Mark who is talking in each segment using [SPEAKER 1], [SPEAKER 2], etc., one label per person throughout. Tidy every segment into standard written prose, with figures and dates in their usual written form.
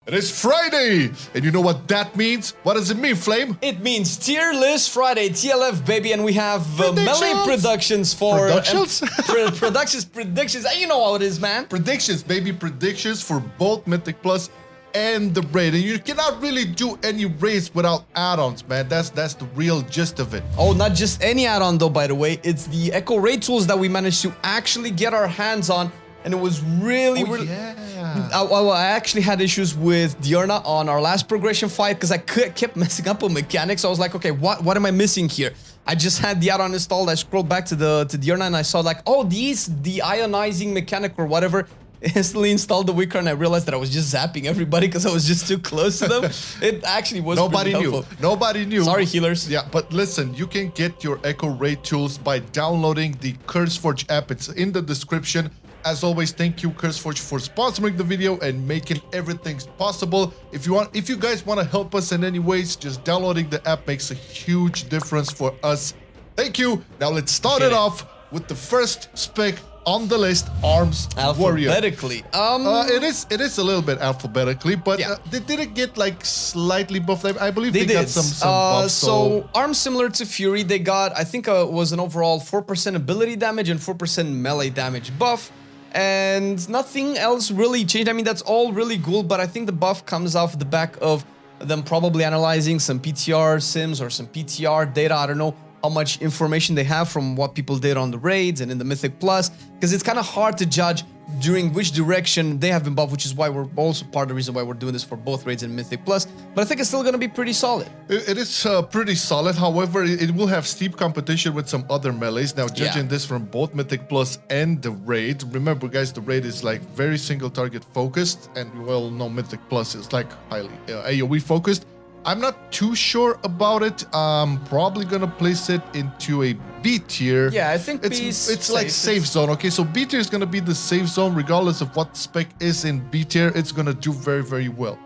[SPEAKER 1] It is Friday, and you know what that means? What does it mean, Flame?
[SPEAKER 2] It means Tier List Friday, TLF, baby, and we have melee predictions for...
[SPEAKER 1] Predictions?
[SPEAKER 2] Predictions, you know how it is, man.
[SPEAKER 1] Predictions, baby, predictions for both Mythic Plus and the raid. And you cannot really do any raids without add-ons, man. That's the real gist of it.
[SPEAKER 2] Oh, not just any add-on, though, by the way. It's the Echo Raid tools that we managed to actually get our hands on. And it was really...
[SPEAKER 1] Yeah.
[SPEAKER 2] I actually had issues with Diurna on our last progression fight because I kept messing up with mechanics. I was like, okay, what am I missing here? I just had the add-on installed. I scrolled back to Diurna and I saw like, oh, the ionizing mechanic or whatever. Instantly installed the Wicker and I realized that I was just zapping everybody because I was just too close to them. It actually was
[SPEAKER 1] Nobody
[SPEAKER 2] pretty
[SPEAKER 1] knew.
[SPEAKER 2] helpful.
[SPEAKER 1] Nobody knew.
[SPEAKER 2] Sorry, healers.
[SPEAKER 1] Yeah, but listen, you can get your Echo Raid tools by downloading the CurseForge app. It's in the description. As always, thank you, CurseForge, for sponsoring the video and making everything possible. If you guys want to help us in any ways, just downloading the app makes a huge difference for us. Thank you. Now let's start it off with the first spec on the list, Arms Warrior.
[SPEAKER 2] Alphabetically.
[SPEAKER 1] It is a little bit alphabetically, but
[SPEAKER 2] yeah.
[SPEAKER 1] They did get like slightly buffed. I believe they got some buffs.
[SPEAKER 2] So Arms similar to Fury, they got, I think was an overall 4% ability damage and 4% melee damage buff. And nothing else really changed. I mean, that's all really cool, but I think the buff comes off the back of them probably analyzing some PTR sims or some PTR data. I don't know how much information they have from what people did on the raids and in the Mythic Plus, because it's kind of hard to judge during which direction they have been buffed, which is why we're also part of the reason why we're doing this for both raids and Mythic Plus. But I think it's still going to be pretty solid.
[SPEAKER 1] It is pretty solid. However, it will have steep competition with some other melees. Now, judging this from both Mythic Plus and the raid, remember, guys, the raid is like very single target focused, and we all know Mythic Plus is like highly AoE focused. I'm not too sure about it. I'm probably gonna place it into a B tier.
[SPEAKER 2] Yeah, I think
[SPEAKER 1] it's like safe zone. Okay, so B tier is gonna be the safe zone regardless of what spec is in B tier. It's gonna do very, very well,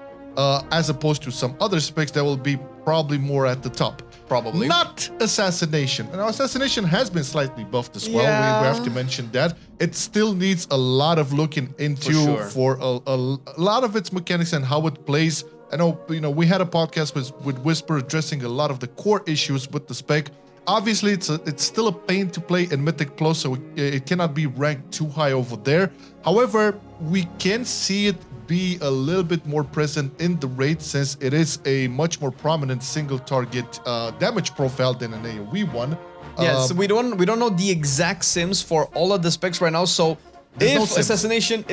[SPEAKER 1] as opposed to some other specs that will be probably more at the top.
[SPEAKER 2] Probably
[SPEAKER 1] not Assassination. Now, Assassination has been slightly buffed as well.
[SPEAKER 2] Yeah.
[SPEAKER 1] We have to mention that it still needs a lot of looking into for a lot of its mechanics and how it plays. I know, we had a podcast with Whisper addressing a lot of the core issues with the spec. Obviously, it's still a pain to play in Mythic Plus, so it cannot be ranked too high over there. However, we can see it be a little bit more present in the raid since it is a much more prominent single target damage profile than an AoE one.
[SPEAKER 2] Yeah, so we don't know the exact sims for all of the specs right now, so if Assassination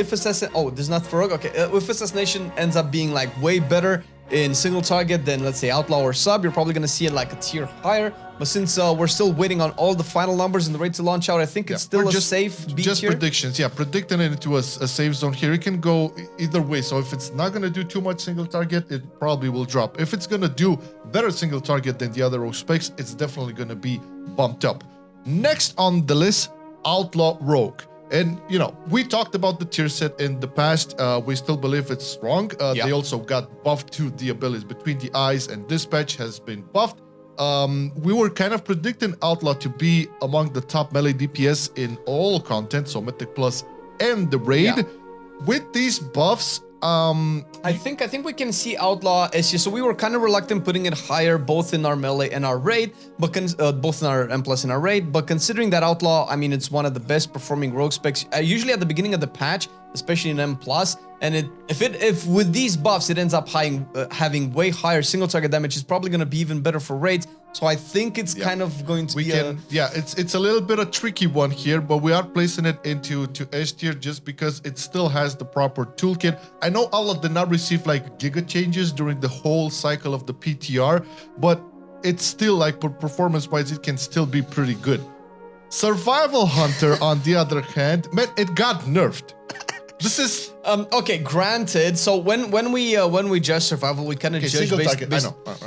[SPEAKER 2] ends up being like way better in single target than, let's say, Outlaw or Sub, you're probably going to see it like a tier higher. But since we're still waiting on all the final numbers and the rate to launch out, I think it's still a safe B tier.
[SPEAKER 1] Just predictions, predicting it into a safe zone here. It can go either way. So if it's not going to do too much single target, it probably will drop. If it's going to do better single target than the other rogue specs, it's definitely going to be bumped up. Next on the list, Outlaw Rogue. And, we talked about the tier set in the past. We still believe it's strong. They also got buffed to the abilities Between the Eyes and Dispatch has been buffed. We were kind of predicting Outlaw to be among the top melee DPS in all content, so Mythic Plus and the raid. Yeah. With these buffs,
[SPEAKER 2] I think we can see Outlaw as so we were kind of reluctant putting it higher both in our melee and our raid, but both in our M plus and our raid. But considering that Outlaw, I mean, it's one of the best performing rogue specs. Usually at the beginning of the patch, especially in M plus, and if with these buffs it ends up having way higher single target damage, it's probably going to be even better for raids. So I think it's kind of going to be
[SPEAKER 1] it's a little bit a tricky one here, but we are placing it into S tier just because it still has the proper toolkit. I know Outlaw did not receive like giga changes during the whole cycle of the PTR, but it's still like performance wise, it can still be pretty good. Survival Hunter, on the other hand, man, it got nerfed. This is
[SPEAKER 2] okay. Granted, so when we judge survival, we kind of judge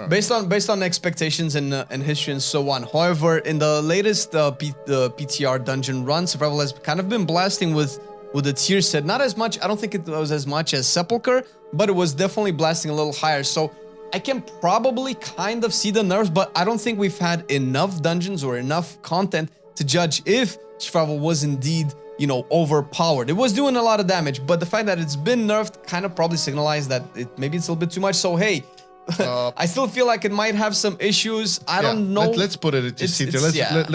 [SPEAKER 2] based on expectations and history and so on. However, in the latest the PTR dungeon run, survival has kind of been blasting with the tier set. Not as much. I don't think it was as much as Sepulchre, but it was definitely blasting a little higher. So I can probably kind of see the nerfs, but I don't think we've had enough dungeons or enough content to judge if survival was indeed you know, overpowered. It was doing a lot of damage, but the fact that it's been nerfed kind of probably signalized that maybe it's a little bit too much. So hey, I still feel like it might have some issues. I don't know.
[SPEAKER 1] Let's put it into C tier.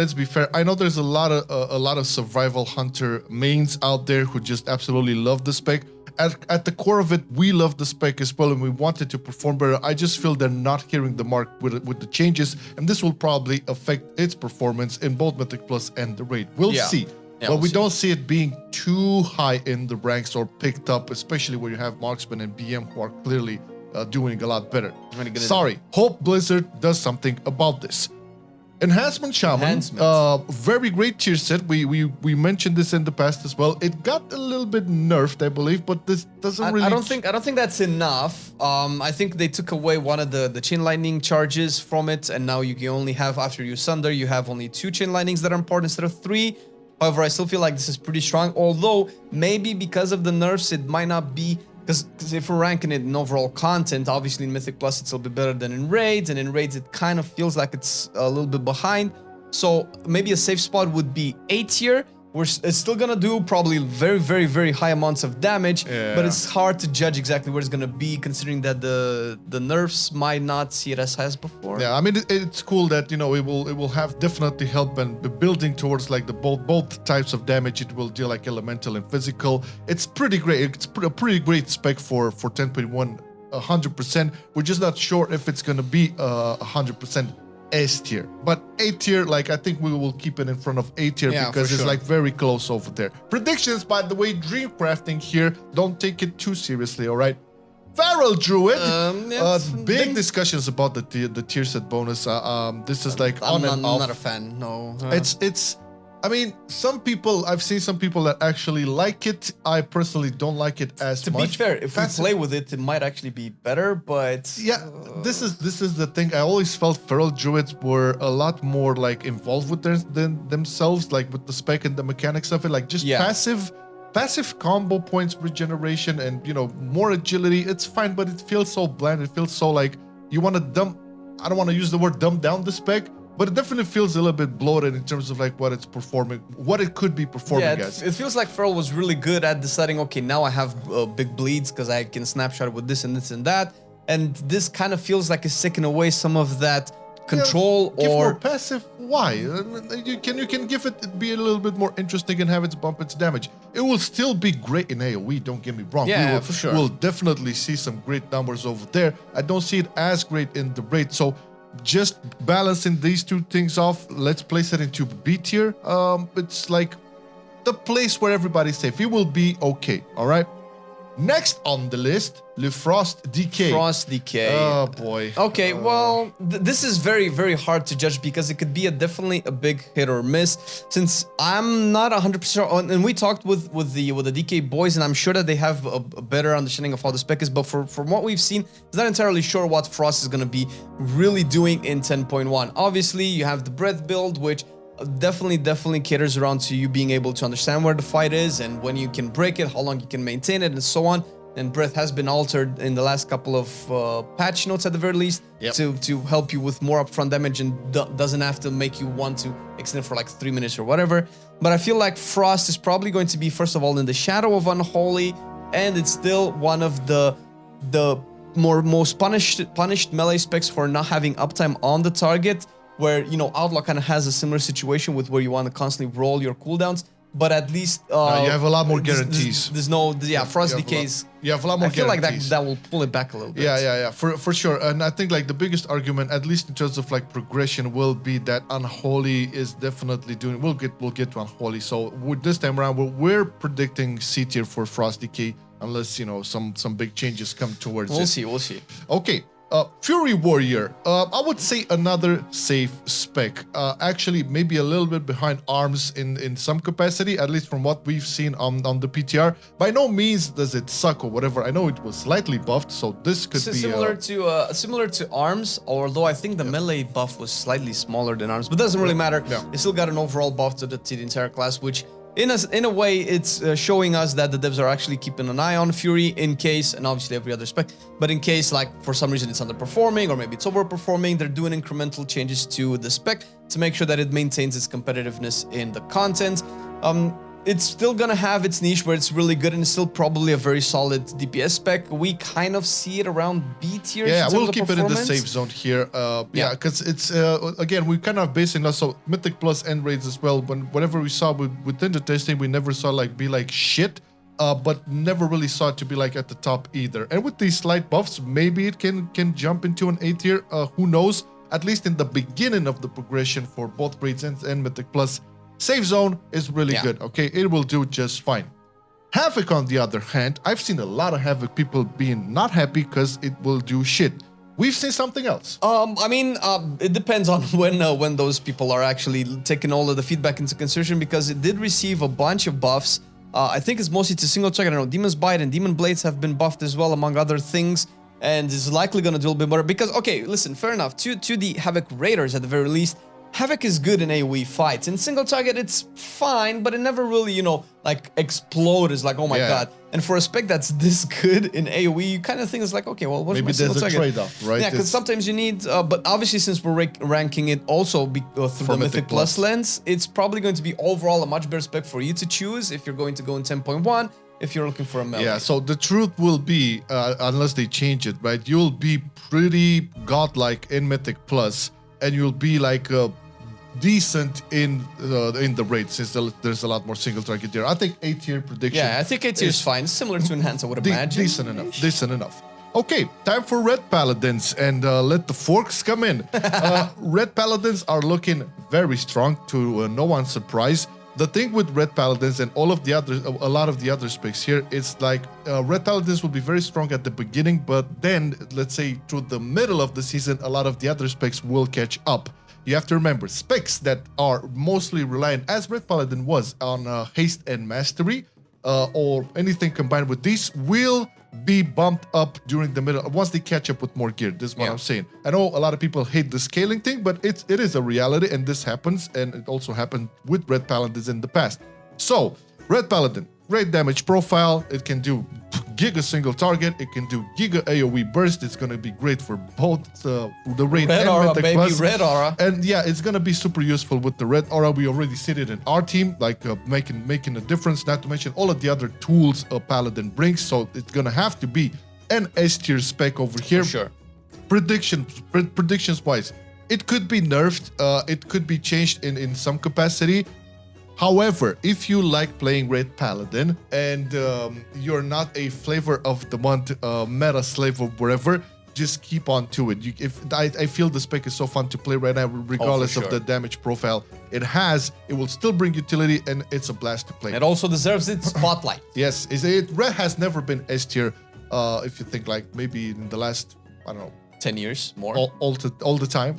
[SPEAKER 1] Let's be fair. I know there's a lot of survival hunter mains out there who just absolutely love the spec. At the core of it, we love the spec as well, and we want it to perform better. I just feel they're not hearing the mark with the changes, and this will probably affect its performance in both Mythic Plus and the raid. We'll see. Yeah, but we don't see it being too high in the ranks or picked up, especially where you have marksmen and BM who are clearly doing a lot better. Sorry, hope Blizzard does something about this. Enhancement Shaman, very great tier set. We mentioned this in the past as well. It got a little bit nerfed, I believe, but this doesn't really. I don't
[SPEAKER 2] think that's enough. I think they took away one of the chain lightning charges from it, and now you can only have, after you sunder, you have only 2 chain lightnings that are important instead of 3. However, I still feel like this is pretty strong. Although maybe because of the nerfs, it might not be. Because if we're ranking it in overall content, obviously in Mythic Plus it's a little bit better than in Raids, and in Raids it kind of feels like it's a little bit behind. So maybe a safe spot would be A tier. It's still gonna do probably very, very, very high amounts of damage, but it's hard to judge exactly where it's gonna be, considering that the nerfs might not see it as high as before.
[SPEAKER 1] Yeah, I mean it's cool that, you know, it will have definitely help and building towards like the both types of damage. It will deal like elemental and physical. It's pretty great. It's a pretty great spec for 10.1, 100%. We're just not sure if it's gonna be 100%. S tier, but A tier, like I think we will keep it in front of A tier because it's like very close over there. Predictions, by the way, dreamcrafting here. Don't take it too seriously, all right? Feral Druid. Big discussions about the tier set bonus. This is like on and off.
[SPEAKER 2] I'm not a fan. No,
[SPEAKER 1] it's. I mean, I've seen some people that actually like it. I personally don't like it as much.
[SPEAKER 2] To be fair, if we play with it, it might actually be better, but...
[SPEAKER 1] Yeah, this is the thing. I always felt Feral Druids were a lot more like involved with themselves, like with the spec and the mechanics of it, like just passive combo points regeneration and, you know, more agility. It's fine, but it feels so bland. It feels so like you want to dumb... I don't want to use the word dumb down the spec, but it definitely feels a little bit bloated in terms of like what it's performing, what it could be performing as.
[SPEAKER 2] It feels like Feral was really good at deciding, okay, now I have big bleeds because I can snapshot with this and this and that. And this kind of feels like it's taking away some of that control
[SPEAKER 1] give more passive. Why? You can give it be a little bit more interesting and have it bump its damage. It will still be great in AoE, don't get me wrong.
[SPEAKER 2] Yeah, for sure.
[SPEAKER 1] We'll definitely see some great numbers over there. I don't see it as great in the raid. So just balancing these two things off, let's place it into B tier. It's like the place where everybody's safe. It will be okay, all right? Next on the list, Le Frost DK.
[SPEAKER 2] Frost DK.
[SPEAKER 1] Oh boy.
[SPEAKER 2] Okay, well, this is very, very hard to judge because it could be definitely a big hit or miss. Since I'm not 100% sure, and we talked with the DK boys, and I'm sure that they have a better understanding of how the spec is. But from what we've seen, it's not entirely sure what Frost is going to be really doing in 10.1. Obviously, you have the breath build, which definitely caters around to you being able to understand where the fight is and when you can break it, how long you can maintain it, and so on. And breath has been altered in the last couple of patch notes at the very least to help you with more upfront damage and doesn't have to make you want to extend it for like 3 minutes or whatever. But I feel like Frost is probably going to be, first of all, in the shadow of Unholy, and it's still one of the most punished melee specs for not having uptime on the target, where, you know, Outlaw kind of has a similar situation with where you want to constantly roll your cooldowns, but at least
[SPEAKER 1] you have a lot more guarantees.
[SPEAKER 2] There's no, Frost DKs.
[SPEAKER 1] You have a lot more guarantees.
[SPEAKER 2] I feel like that will pull it back a little bit.
[SPEAKER 1] Yeah, for sure. And I think like the biggest argument, at least in terms of like progression, will be that Unholy is definitely doing. We'll get to Unholy. So with this time around, we're predicting C tier for Frost DK, unless, you know, some big changes come towards it.
[SPEAKER 2] We'll see.
[SPEAKER 1] Okay. Fury Warrior, I would say another safe spec. Actually, maybe a little bit behind Arms in some capacity, at least from what we've seen on the PTR. By no means does it suck or whatever. I know it was slightly buffed, so this could be
[SPEAKER 2] similar to Arms. Although I think the melee buff was slightly smaller than Arms, but doesn't really matter. It still got an overall buff to the entire class, which in a way, it's showing us that the devs are actually keeping an eye on Fury in case, and obviously every other spec, but in case, like, for some reason it's underperforming or maybe it's overperforming, they're doing incremental changes to the spec to make sure that it maintains its competitiveness in the content. it's still gonna have its niche where it's really good and it's still probably a very solid DPS spec. We kind of see it around B tier.
[SPEAKER 1] Yeah, we'll keep it in the safe zone here. Yeah, because it's again, we kind of basing us on Mythic Plus end raids as well. Whenever we saw within the testing, we never saw like be like shit. But never really saw it to be like at the top either. And with these slight buffs, maybe it can jump into an A tier. Who knows? At least in the beginning of the progression for both raids and Mythic Plus, safe zone is really good. Okay, it will do just fine. Havoc, on the other hand, I've seen a lot of Havoc people being not happy because it will do shit. We've seen something else.
[SPEAKER 2] I mean, it depends on when those people are actually taking all of the feedback into consideration, because it did receive a bunch of buffs. I think it's mostly to single target. I know Demon's Bite and Demon Blades have been buffed as well, among other things, and is likely going to do a little bit better. Because, okay, listen, fair enough. To the Havoc Raiders, at the very least, Havoc is good in AoE fights. In single target, it's fine, but it never really, you know, like explode is like, oh my god. And for a spec that's this good in AoE, you kind of think it's like, okay, well, what's my single target?
[SPEAKER 1] Maybe there's a trade-off, right?
[SPEAKER 2] Yeah, because sometimes you need, but obviously since we're ranking it also through the Mythic Plus lens, it's probably going to be overall a much better spec for you to choose if you're going to go in 10.1, if you're looking for a melee.
[SPEAKER 1] Yeah, so the truth will be, unless they change it, right, you'll be pretty godlike in Mythic Plus, and you'll be like decent in the raid, since there's a lot more single target there. I think A tier prediction.
[SPEAKER 2] Yeah, I think A tier is fine. Similar to Enhance, I would imagine.
[SPEAKER 1] Decent enough. Okay, time for Red Paladins, and let the forks come in. Red Paladins are looking very strong, to no one's surprise. The thing with Red Paladins and all of the other, a lot of the other specs here, it's like Red Paladins will be very strong at the beginning, but then, let's say, through the middle of the season, a lot of the other specs will catch up. You have to remember, specs that are mostly reliant, as Red Paladin was, on haste and mastery, or anything combined with these, will be bumped up during the middle, once they catch up with more gear. This is what I'm saying. I know a lot of people hate the scaling thing, but it is a reality, and this happens, and it also happened with Red Paladins in the past. So, Red Paladin, great damage profile, it can do giga single target, it can do giga AoE burst. It's gonna be great for both the raid
[SPEAKER 2] red
[SPEAKER 1] and
[SPEAKER 2] aura,
[SPEAKER 1] Mythic
[SPEAKER 2] baby,
[SPEAKER 1] Plus.
[SPEAKER 2] red aura.
[SPEAKER 1] And yeah, it's gonna be super useful with the red aura. We already see it in our team, like making a difference. Not to mention all of the other tools a Paladin brings. So it's gonna have to be an S tier spec over here.
[SPEAKER 2] For sure.
[SPEAKER 1] Predictions wise, it could be nerfed. It could be changed in some capacity. However, if you like playing Red Paladin and you're not a flavor of the month meta slave or wherever, just keep on to it. I feel the spec is so fun to play right now, regardless of the damage profile it has. It will still bring utility, and it's a blast to play.
[SPEAKER 2] It also deserves its spotlight.
[SPEAKER 1] Yes, Red has never been S tier. If you think like maybe in the last, I don't know,
[SPEAKER 2] 10 years more.
[SPEAKER 1] All the time.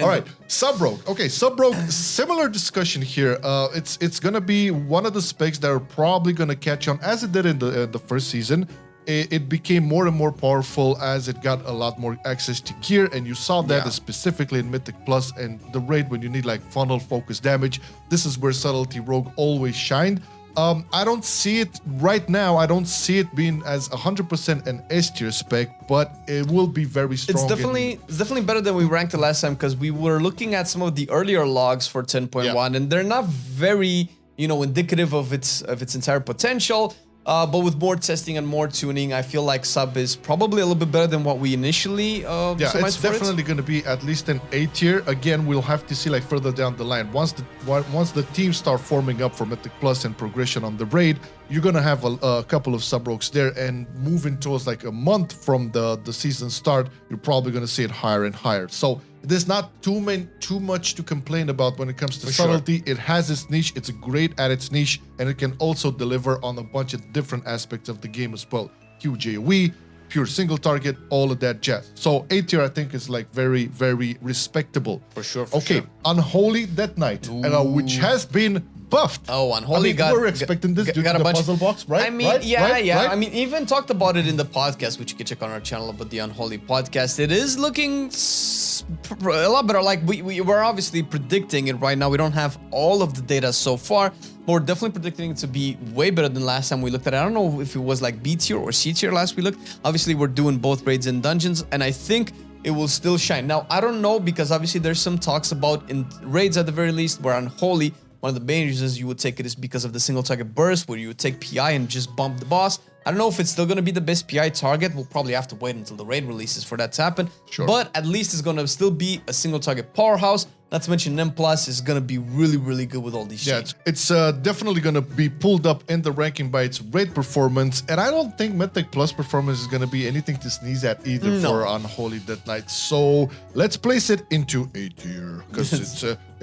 [SPEAKER 1] All right, Sub Rogue. Okay, Sub Rogue, similar discussion here. It's gonna be one of the specs that are probably gonna catch on, as it did in the first season. It became more and more powerful as it got a lot more access to gear, and you saw that specifically in Mythic Plus and the raid when you need like funnel focus damage. This is where Subtlety Rogue always shined. I don't see it right now. I don't see it being as 100% an S tier spec, but it will be very strong.
[SPEAKER 2] It's definitely better than we ranked it last time, because we were looking at some of the earlier logs for 10.1, and they're not very, you know, indicative of its entire potential. But with more testing and more tuning, I feel like Sub is probably a little bit better than what we initially
[SPEAKER 1] it's definitely going to be at least an A tier. Again, we'll have to see like further down the line. Once the teams start forming up for Mythic Plus and progression on the raid, you're going to have a couple of Sub Rogues there, and moving towards like a month from the season start, you're probably going to see it higher and higher. So there's not too much to complain about when it comes to Subtlety. It has its niche. It's great at its niche, and it can also deliver on a bunch of different aspects of the game as well. Huge AoE, pure single target, all of that jazz. So A tier, I think, is like very, very respectable.
[SPEAKER 2] For sure.
[SPEAKER 1] Unholy Death Knight, which has been buffed.
[SPEAKER 2] Oh, Unholy God.
[SPEAKER 1] We were expecting this due to the puzzle box, right?
[SPEAKER 2] I mean, I mean, even talked about it in the podcast, which you can check on our channel about the Unholy podcast. It is looking a lot better. Like, we're obviously predicting it right now. We don't have all of the data so far, but we're definitely predicting it to be way better than last time we looked at it. I don't know if it was like B tier or C tier last we looked. Obviously, we're doing both raids and dungeons, and I think it will still shine. Now, I don't know, because obviously there's some talks about in raids at the very least where Unholy one of the main reasons you would take it is because of the single target burst, where you would take PI and just bump the boss. I don't know if it's still going to be the best PI target. We'll probably have to wait until the raid releases for that to happen.
[SPEAKER 1] Sure.
[SPEAKER 2] But at least it's going to still be a single target powerhouse. Not to mention M+ is going to be really, really good with all these changes.
[SPEAKER 1] Yeah, it's definitely going to be pulled up in the ranking by its raid performance. And I don't think Mythic Plus performance is going to be anything to sneeze at either for Unholy Death Knight. So let's place it into A tier because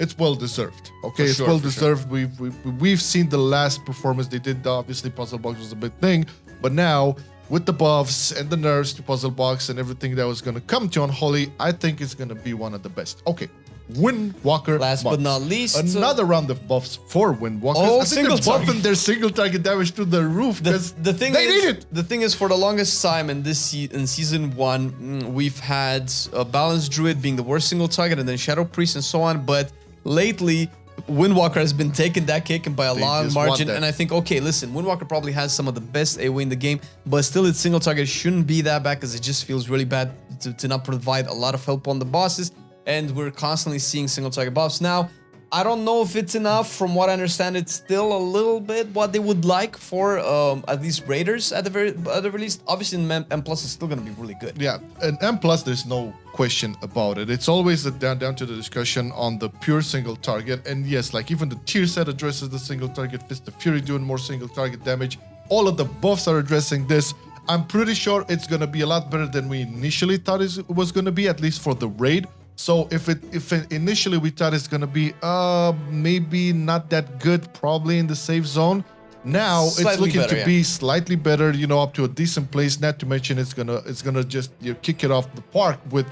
[SPEAKER 1] it's well deserved. Okay, it's well deserved. We've seen the last performance they did. Obviously, Puzzle Box was a big thing. But now, with the buffs and the nerfs to Puzzle Box and everything that was going to come to Unholy, I think it's going to be one of the best. Okay. Windwalker
[SPEAKER 2] Last
[SPEAKER 1] Monk.
[SPEAKER 2] but not least,
[SPEAKER 1] another round of buffs for Windwalkers.
[SPEAKER 2] Oh,
[SPEAKER 1] I think they're buffing their single target damage to the roof because
[SPEAKER 2] the thing
[SPEAKER 1] they
[SPEAKER 2] is,
[SPEAKER 1] need it.
[SPEAKER 2] The thing is, for the longest time in season 1, we've had Balanced Druid being the worst single target, and then Shadow Priest and so on. But lately, Windwalker has been taking that cake and by a long margin. And I think, okay, listen, Windwalker probably has some of the best AoE in the game, but still its single target shouldn't be that bad because it just feels really bad to not provide a lot of help on the bosses. And we're constantly seeing single target buffs. Now, I don't know if it's enough. From what I understand, it's still a little bit what they would like for at least raiders at the very least. Obviously, M+ is still going to be really good.
[SPEAKER 1] Yeah, and M+, there's no question about it. It's always down to the discussion on the pure single target. And yes, like even the tier set addresses the single target, Fist of Fury doing more single target damage. All of the buffs are addressing this. I'm pretty sure it's going to be a lot better than we initially thought it was going to be, at least for the raid. So if initially we thought it's gonna be maybe not that good, probably in the safe zone, now it's looking to be slightly better, you know, up to a decent place. Not to mention it's gonna just kick it off the park with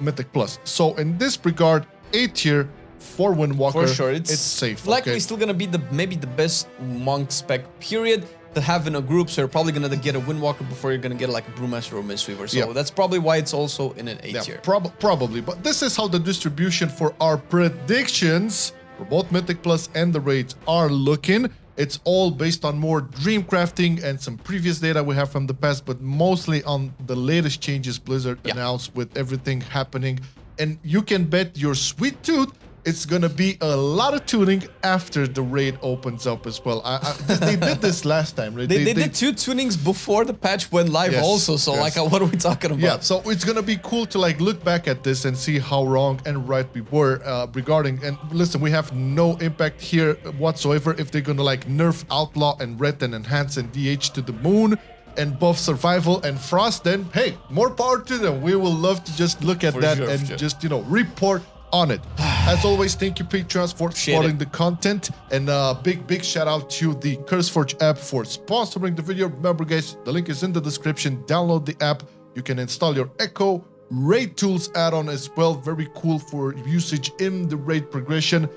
[SPEAKER 1] Mythic Plus. So in this regard, A tier for Windwalker.
[SPEAKER 2] For sure, it's
[SPEAKER 1] safe.
[SPEAKER 2] Likely still gonna be maybe the best monk spec period to have in a group, so you're probably gonna get a Windwalker before you're gonna get like a Brewmaster or Mistweaver. So that's probably why it's also in an A tier.
[SPEAKER 1] Probably. But this is how the distribution for our predictions for both Mythic Plus and the raids are looking. It's all based on more dreamcrafting and some previous data we have from the past, but mostly on the latest changes Blizzard announced with everything happening. And you can bet your sweet tooth it's gonna be a lot of tuning after the raid opens up as well. They did this last time, right?
[SPEAKER 2] They did 2 tunings before the patch went live also, so like what are we talking about?
[SPEAKER 1] Yeah, so it's gonna be cool to like look back at this and see how wrong and right we were regarding, and listen, we have no impact here whatsoever if they're gonna like nerf Outlaw and Ret and Enhance and DH to the moon and buff Survival and Frost, then hey, more power to them. We will love to just look at that and just, you know, report on it. As always, thank you Patreons for supporting the content, and big shout out to the CurseForge app for sponsoring the video. Remember guys, the link is in the description. Download the app. You can install your Echo Raid Tools add-on as well. Very cool for usage in the raid progression.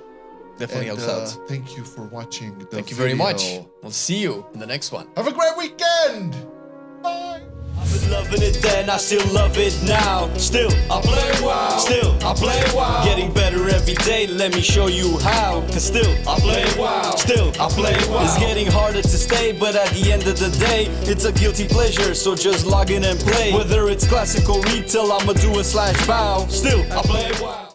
[SPEAKER 2] Definitely helps out.
[SPEAKER 1] Thank you for watching the
[SPEAKER 2] Thank you very much. We'll see you in the next one.
[SPEAKER 1] Have a great weekend. Bye.
[SPEAKER 3] I've been loving it then, I still love it now. Still, I play WoW. Still, I play WoW. Getting better every day, let me show you how. Cause still, I play WoW. Still, I play WoW. It's getting harder to stay, but at the end of the day, it's a guilty pleasure, so just log in and play. Whether it's classic or retail, I'ma do a /bow. Still, I play WoW.